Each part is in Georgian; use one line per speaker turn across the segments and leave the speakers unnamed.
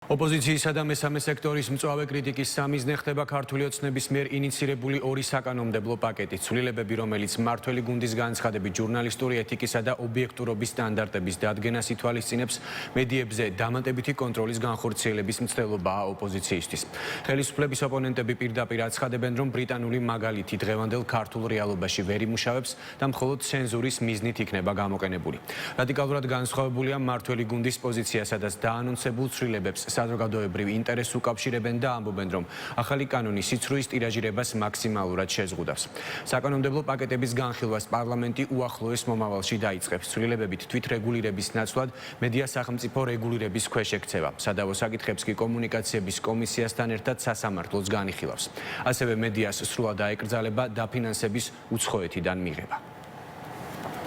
ოპოზიციისა და მესამე სექტორის მწვავე კრიტიკის სამიზნე ხდება ქართული ოცნების მიერ ინიცირებული ორი საკანონმდებლო პაკეტი. ცვლილებები, რომელიც მმართველი გუნდის განცხადებით ჟურნალისტური ეთიკისა და ობიექტურობის სტანდარტების დადგენას ითვალისწინებს, მედიებზე დამატებითი კონტროლის განხორციელების მცდელობაა ოპოზიციისთვის. ხელისუფლების ოპონენტები პირდაპირ აცხადებენ, რომ ბრიტანული მაგალითი დღევანდელ ქართულ რეალობაში ვერ იმუშავებს და მხოლოდ ცენზურის მიზნით იქნება გამოყენებული. რადიკალურად განსხვავებულია მმართველი გუნდის პოზიცია, სადაც დაანონსებულ ცვლილებებს საზოგადოებრივ ინტერესს უკავშირებენ და ამბობენ, რომ ახალი კანონი სიცრუის ტირაჟირებას მაქსიმალურად შეზღუდავს. საკანონმდებლო პაკეტების განხილვას პარლამენტი უახლოეს მომავალში დაიწყებს. ცვლილებებით თვითრეგულირების ნაცვლად მედია სახელმწიფო რეგულირების ქვეშ ექცევა. სადავო საკითხებს კი კომუნიკაციების კომისიასთან ერთად სასამართლოც განიხილავს. ასევე მედიას სრულად აეკრძალება დაფინანსების უცხოეთიდან მიღება.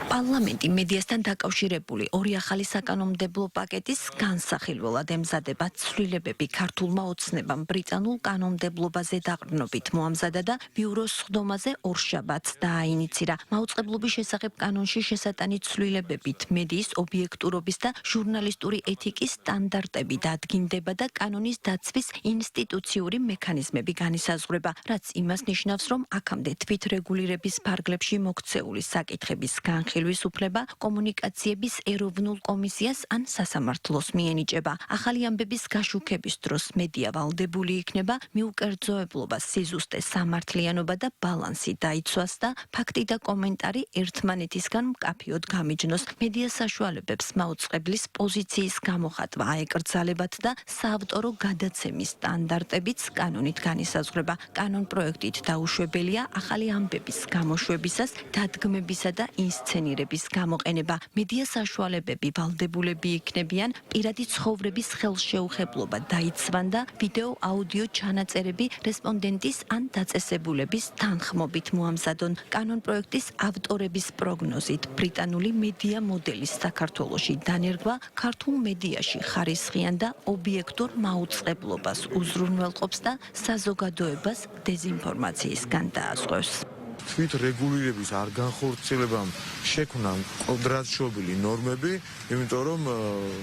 პარლამენტი მედიასთან დაკავშირებული ორი ახალი საკანონმდებლო პაკეტის განსახილველად ემზადება. ცვლილებები ქართულმა ოცნებამ ბრიტანულ კანონმდებლობაზე დაყრდნობით მოამზადა და ბიუროს სხდომაზე ორშაბათს დააინიცირა. მაუწყებლობის შესახებ კანონში შესატანი ცვლილებებით მედიის ობიექტურობის და ჟურნალისტური ეთიკის სტანდარტები დადგინდება და კანონის დაცვის ინსტიტუციური მექანიზმები განისაზღვრება, რაც იმას ნიშნავს, რომ აქამდე თვითრეგულირების ფარგლებში მოქცეული საკითხების განხილვა უფლება კომუნიკაციების ეროვნულ კომისიას ან სასამართლოს მიენიჭება. ახალი ამბების გაშუქების დროს მედია ვალდებული იქნება მიუკერძოებლობა, სიზუსტე, სამართლიანობა და ბალანსი დაიცვას და ფაქტი და კომენტარი ერთმანეთისგან მკაფიოდ გამიჯნოს. მედია საშუალებებს მაუწყებლის პოზიციის გამოხატვა აეკრძალებათ და საავტორო გადაცემის სტანდარტებიც კანონით განისაზღვრება. კანონ პროექტით დაუშვებელია ახალი ამბების გამოშვებისას დადგმებისა და ინსცენირების გამოყენება. მედია საშუალებები ვალდებულები იქნებიან პირადი ცხოვრების ხელშეუხებლობა დაიცვან და ვიდეო აუდიო ჩანაწერები რესპონდენტის ან დაწესებულების თანხმობით მოამზადონ. კანონ პროექტის ავტორების პროგნოზით ბრიტანული მედია მოდელის საქართველოში დანერგვა ქართულ მედიაში ხარისხიან და ობიექტურ მაუწყებლობას უზრუნველყოფს და საზოგადოებას დეზინფორმაციისგან დაასხვევს.
თვითრეგულირების არ განხორციელებამ შექმნა კვადრატშობილი ნორმები, იმიტომ რომ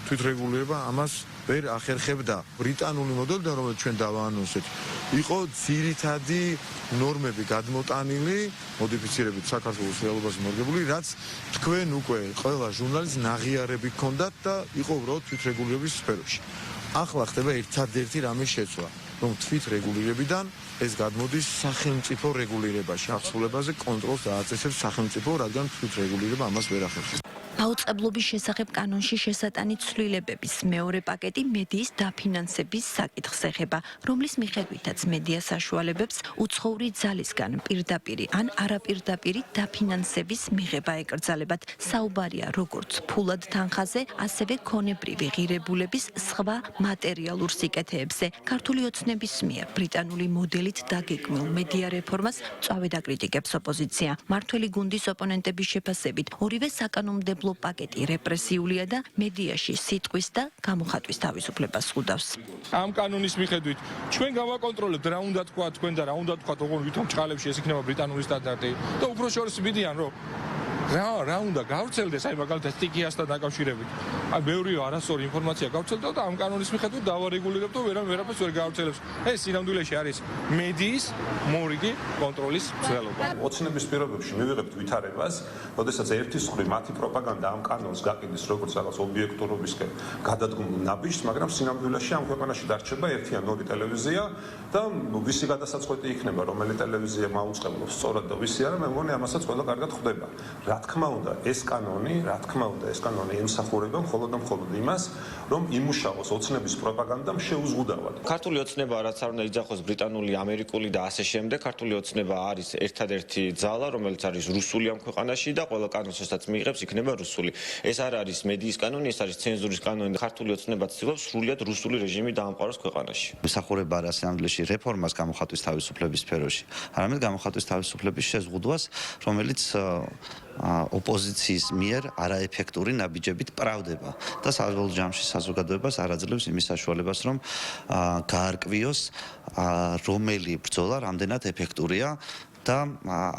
თვითრეგულირება ამას ვერ ახერხებდა. ბრიტანული მოდელიდან, რომელიც ჩვენ დავაანონსეთ, იყო ძირითადი ნორმები გადმოტანილი, მოდიფიცირებით საქართველოს რეალობაზე მორგებული, რაც თქვენ უკვე ყველა ჟურნალისტს ნაღიარები ჰქონდათ და იყო უბრალოდ თვითრეგულირების სფეროში. ახლა ხდება ერთადერთი რამის შეცვლა, რომ თვითრეგულირებიდან ეს გადმოდის სახელმწიფო რეგულირებაში, ახსოვლებაზე კონტროლს დააწესებს სახელმწიფო, რადგან თვითრეგულირება ამას ვერ ახერხებს.
მაუწყებლობის შესახებ კანონში შესატანი ცვლილებების მეორე პაკეტი მედიის დაფინანსების საკითხს ეხება, რომლის მიხედვითაც მედია საშუალებებს უცხოური ძალისგან პირდაპირი ან არაპირდაპირი დაფინანსების მიღება ეკრძალებათ. საუბარია როგორც ფულად თანხაზე, ასევე ქონებრივი ღირებულების სხვა მატერიალურ სიკეთეებზე. ქართული ოცნების მიერ ბრიტანული მოდელით დაგეგმილ მედია რეფორმას მწვავე აკრიტიკებს ოპოზიცია. მმართველი გუნდის ოპონენტების შეფასებით ორივე საკანონმდებლო პაკეტი რეპრესიულია და მედიაში სიტყვის და გამოხატვის თავისუფლებას ხვდავს.
ამ კანონის მიხედვით ჩვენ გავაკონტროლებთ რა უნდა თქვა თქვენ და რა უნდა თქვა ოღონდ ვითომ ჭყალებში ეს იქნება ბრიტანული სტანდარტი და უფრო შორს ვიდიან რომ რა უნდა გავრცელდეს აი მაგალითად სტიქიასთან დაკავშირებით. აი ბევრია არასწორი ინფორმაცია გავრცელდა და ამ კანონის მიხედვით დავარეგულირებთ და ვერაფერს ვერ გავრცელებს. ეს სინამდვილეში არის მედიის მორიგი კონტროლის მცდელობა.
ოცნების პირობებში მივიღებთ ვითარებას, როდესაც ერთის მხრივ მათი პროპაგანდა ამ კანონს გაყიდის როგორც რაღაც ობიექტურობისკენ გადადგმულ ნაბიჯს, მაგრამ სინამდვილეში ამ ქვეყანაში დარჩება ერთი ან ორი ტელევიზია და ვისი გადასაწყვეტი იქნება, რომელი ტელევიზია მაუწყებლობს სწორად და ვისი არა, მე მგონი ამასაც ყველა კარგად ხვდება. რა თქმა უნდა, ეს კანონი ემსახურება მხოლოდ და მხოლოდ იმას, რომ იმუშაოს ოცნების პროპაგანდამ შეუზღუდავად.
ქართული ოცნება რაც არ უნდა იძახოს ბრიტანული, ამერიკული და ასე შემდეგ. ქართული ოცნება არის ერთადერთი ძალა, რომელიც არის რუსული ამ ქვეყანაში და ყველა კანონს რასაც მიიღებს იქნება რუსული. ეს არ არის მედიის კანონი, ეს არის ცენზურის კანონი. ქართული ოცნება ცდილობს სრულიად რუსული რეჟიმი დაამყაროს ქვეყანაში.
მსახურება არა სინამდვილეში რეფორმას გამოხატვის თავისუფლების სფეროში, არამედ გამოხატვის თავისუფლების შეზღუდვას, რომელიც ოპოზიციის მიერ არაეფექტური ნაბიჯებით პრავდება და საბოლოო ჯამში საზოგადოებას არ აძლევს იმის საშუალებას, რომ გაარკვიოს რომელი ბრძოლა რამდენად ეფექტურია და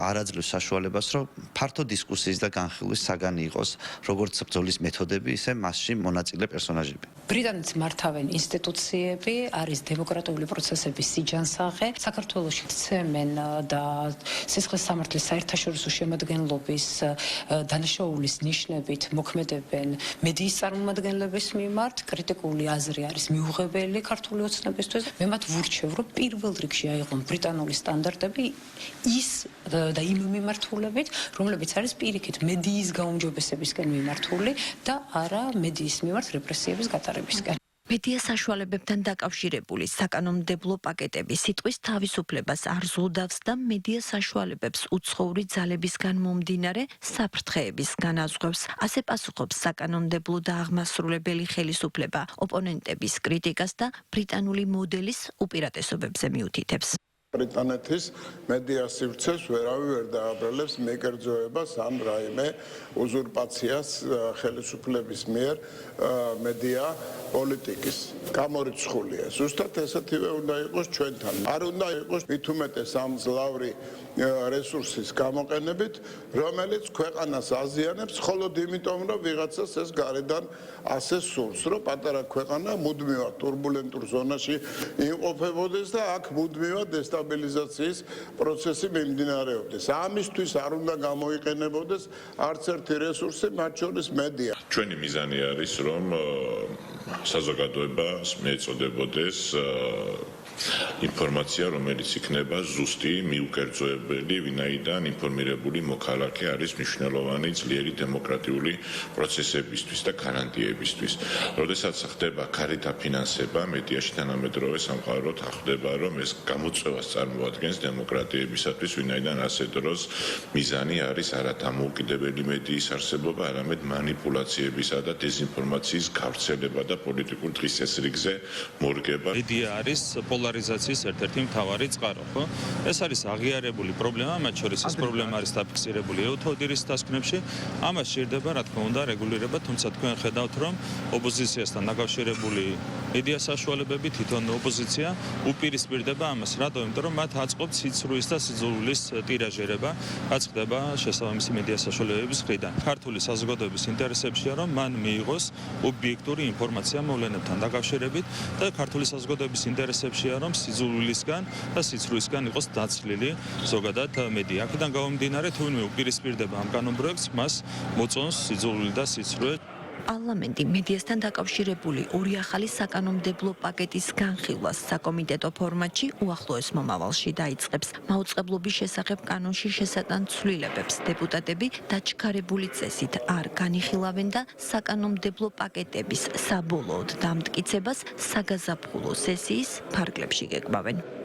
არ აძლევს საშუალებას, რომ ფართო დისკუსიის და განხილვის საგანი იყოს როგორც ბრძოლის მეთოდები, ისე მასში მონაწილე პერსონაჟები.
ბრიტანეთს მართავენ ინსტიტუციები, არის დემოკრატიული პროცესების სიჯანსაღე, საქართველოში ცემენ და სისხლის სამართლის საერთაშორისო შემადგენლობის დანაშაულის ნიშნებით მოქმედებენ მედიის წარმომადგენლების მიმართ, კრიტიკული აზრი არის მიუღებელი ქართული ოცნებისთვის. მე მათ ვურჩევ, რომ პირველ რიგში აიღონ ბრიტანული სტანდარტები ის და იმ მიმართულებით, რომლებიც არის პირიქით მედიის გაუმჯობესებისკენ მიმართული და არა მედიის მიმართ რეპრესიების გატარებისკენ.
მედია საშუალებებთან დაკავშირებული საკანონმდებლო პაკეტები სიტყვის თავისუფლებას არ ზღუდავს და მედია საშუალებებს უცხოური ძალებისგან მომდინარე საფრთხეების განაზღვრავს. ასე პასუხობს საკანონმდებლო და აღმასრულებელი ხელისუფლება ოპონენტების კრიტიკას და ბრიტანული მოდელის უპირატესობებზე მიუთითებს.
ბრიტანეთის მედია სივრცეს ვერავინ ვერ დააბრალებს მეკერძოებას ან რაიმე უზურპაციას ხელისუფლების მიერ მედია პოლიტიკის გამორიცხულია. ზუსტად ესეთივე უნდა იყოს ჩვენთან. არ უნდა იყოს მით უმეტეს ამ მძლავრი რესურსის გამოყენებით, რომელიც ქვეყანას აზიანებს მხოლოდ იმიტომ, რომ ვიღაცას ეს გარედან ასე სურს, რომ პატარა ქვეყანა მუდმივად турბულენტურ ზონაში იმყოფებოდეს და აქ მუდმივად დესტაბილიზაციის პროცესი მიმდინარეობდეს. ამისთვის არ უნდა გამოიყენებოდეს არც ერთი რესურსი, მათ შორის მედია.
ჩვენი მიზანი არის, რომ საზოგადოებას მიეწოდებოდეს ინფორმაცია, რომელიც იქნება ზუსტი, მიუკერძოებელი, ვინაიდან ინფორმირებული მოქალაქე არის მნიშვნელოვანი ძლიერი დემოკრატიული პროცესებისთვის და გარანტიებისთვის. როდესაც ხდება ქარი დაფინანსება მედიაში თანამედროვე სამყაროთ ხდება, რომ ეს გამოწვევას წარმოადგენს დემოკრატიებისათვის, ვინაიდან ასე დროს მიზანი არის არა დამოუკიდებელი მედიის არსებობა, არამედ манипуляციებისა და დეზინფორმაციის გავრცელება და პოლიტიკურ დღის წესრიგზე მორგება.
მედია არის პოლარიზაციის ერთ-ერთი მთავარი წყარო, ხო? ეს არის აღიარებული პრობლემა, მათ შორის ეს პრობლემა არის დაფიქსირებული EUTODIR-ის დასკვნებში. ამას სჭირდება, რა თქმა უნდა, რეგულირება, თუმცა თქვენ ხედავთ, რომ ოპოზიციასთან დაკავშირებული მედია საშუალებები თვითონ ოპოზიცია უპირისპირდება ამას. რატომ? იმიტომ რომ მათ აწყობთ სიცრუის და სიძულვილის ტირაჟერება, რაც ხდება შესაბამისი მედია საშუალებების მხრიდან. ქართული საზოგადოების ინტერესებშია, რომ მან მიიღოს ობიექტური ინფორმაცია მოვლენებთან დაკავშირებით და ქართული საზოგადოების ინტერესებშია, რომ სიძულვილისგან და სიცრუისგან იყოს დაცლილი ზოგადად მედია. აქედან გამომდინარე, თუ ვინმე უპირისპირდება ამ კანონპროექტს, მას მოწონს სიძულვილი და სიცრუე.
პარლამენტი მედიასთან დაკავშირებული ორი ახალი საკანონმდებლო პაკეტის განხილვას საკომიტეტო ფორმატში უახლოეს მომავალში დაიწყებს. მაუწყებლობის შესახებ კანონში შესატან ცვლილებებს დეპუტატები დაჩქარებული წესით არ განიხილავენ და საკანონმდებლო პაკეტების საბოლოოდ დამტკიცებას საგაზაფხულო სესიის ფარგლებში გეკბავენ.